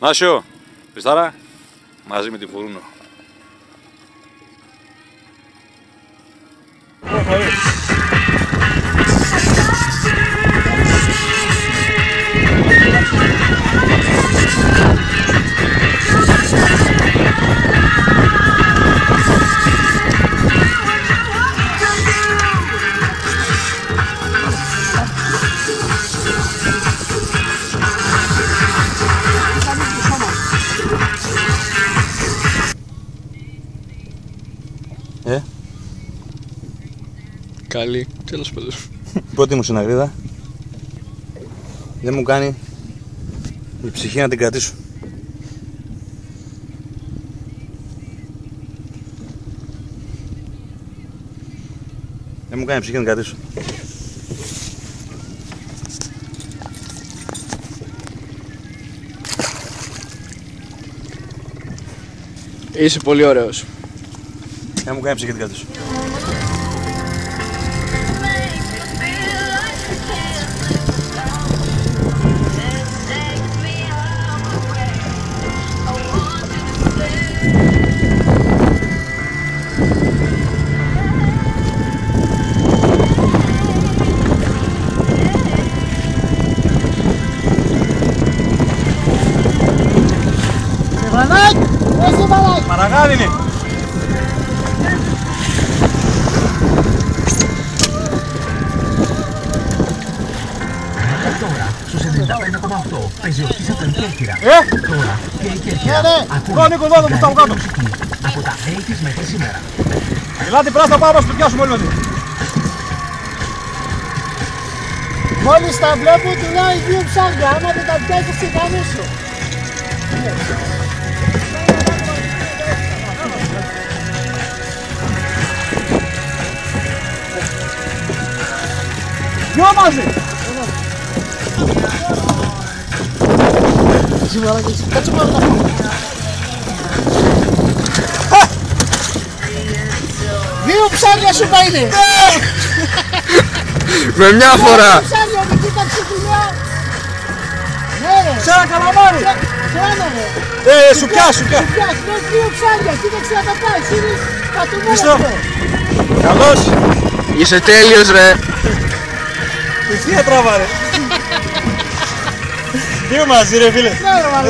Νάσιο, Χριστάρα, μαζί με τη Φουρούνο. Καλή, τέλος πάντων. Πρώτη μου συναγρίδα. Δεν μου κάνει η ψυχή να την κρατήσω. Δεν μου κάνει η ψυχή να την κρατήσω. Είσαι πολύ ωραίος. Δεν μου κάνει η ψυχή να την κρατήσω. Μαραγάδι είναι! Τώρα, στους 95,8 παίζει ο Κίσας τον Κέρκυρα. Τώρα, και η Κέρκυρα ακούνε καλύτερη μουσική από τα 80's μέχρι σήμερα. Ελάτε πράστα πάμε να σου πιάσουμε όλοι μαζί. Μόλις τα βλέπω τουλάχιστον δύο ψάρια, άμα δεν τα πιάσεις στην κανεί σου. Δυο μαζί! Κάτσε μόνο τα πούμε. Δύο ψάρια σου θα είναι! Με μια φορά! Δύο ψάρια, με κοίταξε δουλειά! Ναι ρε! Σε ένα καλαμάρι! Σε ένα ρε! Σουπιά! Ναι, δύο ψάρια, κοίταξε να τα πάει, είναι πατωμένο αυτό! Καλώς! Είσαι τέλειος ρε! Εσύ τράβα ρε! Δύο μαζί ρε φίλε! Ναι ρε,